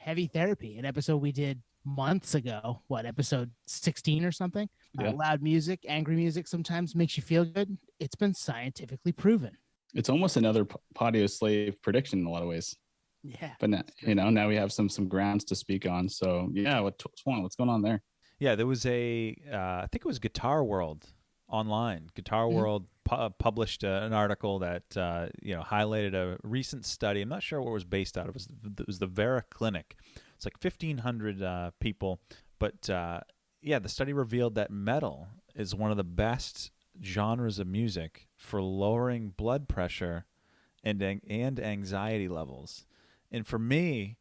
Heavy Therapy, an episode we did months ago. What, episode 16 or something? Yeah. Loud music, angry music sometimes makes you feel good. It's been scientifically proven. It's almost another Podioslave prediction in a lot of ways. Yeah. But now, now we have some grounds to speak on. So yeah, what's going on there? Yeah, there was I think it was Guitar World online. Guitar World published an article that highlighted a recent study. I'm not sure what it was based out of. It was the Vera Clinic. It's like 1,500 people, but the study revealed that metal is one of the best genres of music for lowering blood pressure and anxiety levels. And for me,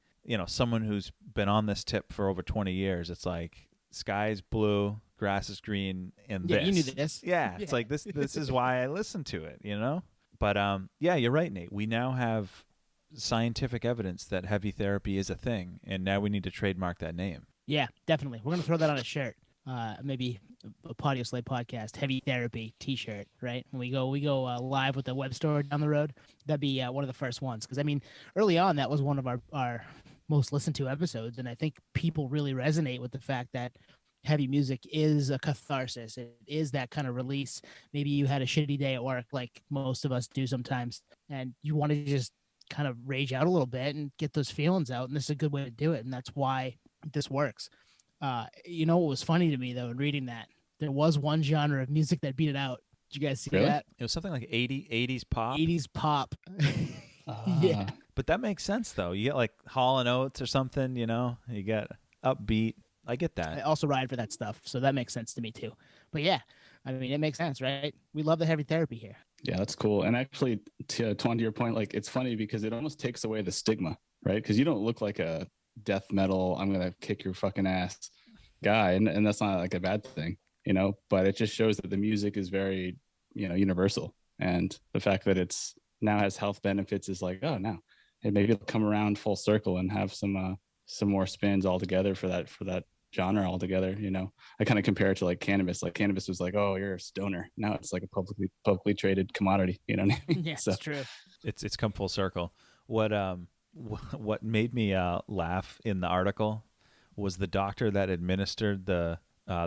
someone who's been on this tip for over 20 years, it's like sky's blue, grass is green, and this. You knew this. Yeah, it's like this is why I listen to it, But you're right, Nate. We now have scientific evidence that heavy therapy is a thing, and now we need to trademark that name. Yeah, definitely. We're going to throw that on a shirt. Maybe a Podioslavepodcast podcast, Heavy Therapy T-shirt, right? When we go live with the web store down the road, that'd be one of the first ones. Because, early on, that was one of our most listened to episodes, and I think people really resonate with the fact that heavy music is a catharsis. It is that kind of release. Maybe you had a shitty day at work, like most of us do sometimes, and you want to just kind of rage out a little bit and get those feelings out, and this is a good way to do it, and that's why this works. What was funny to me, though, in reading that, there was one genre of music that beat it out. Did you guys see that? It was something like 80s pop. 80s pop. Yeah. But that makes sense, though. You get like Hall & Oates or something, you get upbeat. I get that. I also ride for that stuff, so that makes sense to me, too. But yeah, it makes sense, right? We love the heavy therapy here. Yeah, that's cool. And actually, to your point, like, it's funny because it almost takes away the stigma, right? Because you don't look like a death metal, I'm gonna kick your fucking ass guy, and that's not like a bad thing, but it just shows that the music is very universal, and the fact that it's now has health benefits is like, oh, now and maybe it'll come around full circle and have some more spins altogether for that genre altogether. I kind of compare it to like cannabis. Like cannabis was like, oh, you're a stoner. Now it's like a publicly traded commodity. You know what I mean? Yeah, so, it's true. It's come full circle. What made me laugh in the article was the doctor that administered the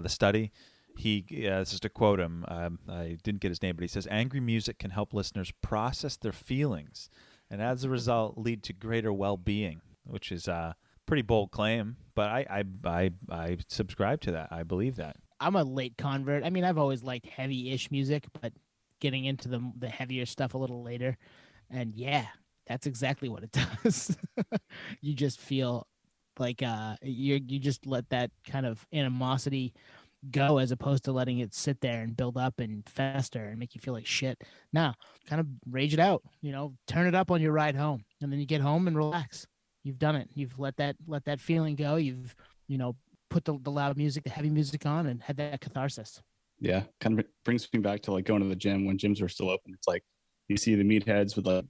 study. Just to quote him, I didn't get his name, but he says, "Angry music can help listeners process their feelings, and as a result, lead to greater well-being," which is a pretty bold claim, but I subscribe to that. I believe that. I'm a late convert. I've always liked heavy-ish music, but getting into the heavier stuff a little later, and yeah. That's exactly what it does. You just feel like you just let that kind of animosity go, as opposed to letting it sit there and build up and fester and make you feel like shit. Now, kind of rage it out, turn it up on your ride home, and then you get home and relax. You've done it. You've let that feeling go. You've, put the loud music, the heavy music on, and had that catharsis. Yeah, kind of brings me back to like going to the gym when gyms were still open. It's like you see the meatheads with like,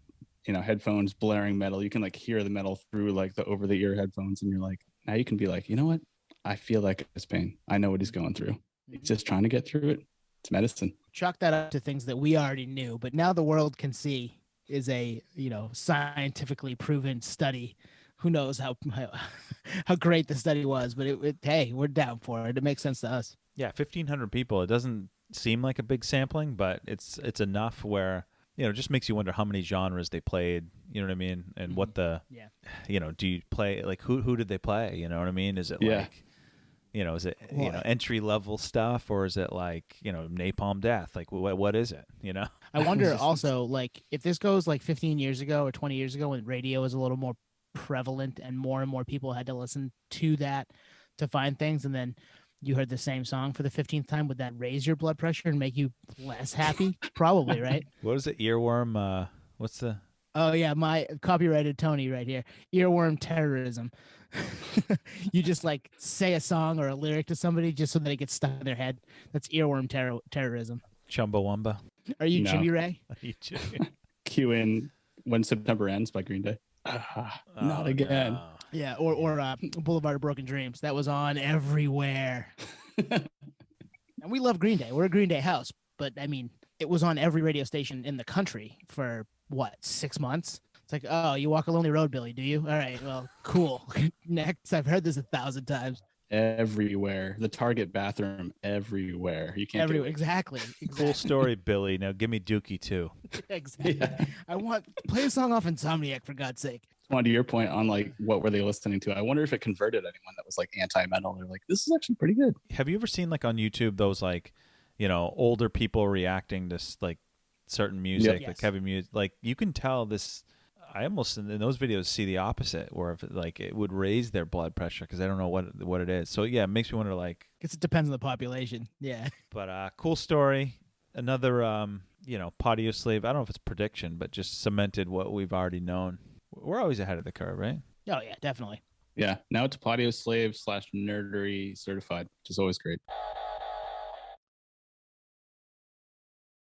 headphones blaring metal. You can like hear the metal through like the over the ear headphones, and you're like, now you can be like, you know what? I feel like it's pain. I know what he's going through. He's just trying to get through it. It's medicine. Chalk that up to things that we already knew, but now the world can see is a scientifically proven study. Who knows how great the study was, but hey, we're down for it. It makes sense to us. Yeah, 1,500 people. It doesn't seem like a big sampling, but it's enough where it just makes you wonder how many genres they played, you know what I mean? And what do you play, like, who did they play? You know what I mean? Is it like, is it, entry level stuff, or is it like, Napalm Death? Like, what is it, I wonder also, like, if this goes like 15 years ago or 20 years ago when radio was a little more prevalent and more people had to listen to that to find things, and then you heard the same song for the 15th time, would that raise your blood pressure and make you less happy? Probably, right? What is it? Earworm? What's the... Oh, yeah, my copyrighted Tony right here. Earworm terrorism. You just like say a song or a lyric to somebody just so that it gets stuck in their head. That's earworm terrorism. Chumbawamba. Are you Jimmy Ray? Cue in When September Ends by Green Day. Not again. No. Yeah, or Boulevard of Broken Dreams. That was on everywhere. And we love Green Day. We're a Green Day house. But, it was on every radio station in the country for, 6 months? It's like, oh, you walk a lonely road, Billy, do you? All right, well, cool. Next, I've heard this 1,000 times. Everywhere. The Target bathroom, everywhere. You can't Everywhere, exactly. Cool story, Billy. Now give me Dookie too. Exactly. Yeah. I want play a song off Insomniac for God's sake. On to your point on like what were they listening to? I wonder if it converted anyone that was like anti-metal. They're like, this is actually pretty good. Have you ever seen like on YouTube those like, older people reacting to like certain music, Yes. like heavy music? Like you can tell this. I almost in those videos see the opposite, where if it would raise their blood pressure because I don't know what it is. So yeah, it makes me wonder like. Guess it depends on the population. Yeah. But cool story. Another Podioslave. I don't know if it's prediction, but just cemented what we've already known. We're always ahead of the curve, right? Oh yeah, definitely. Yeah. Now it's Podioslave /nerdery certified, which is always great.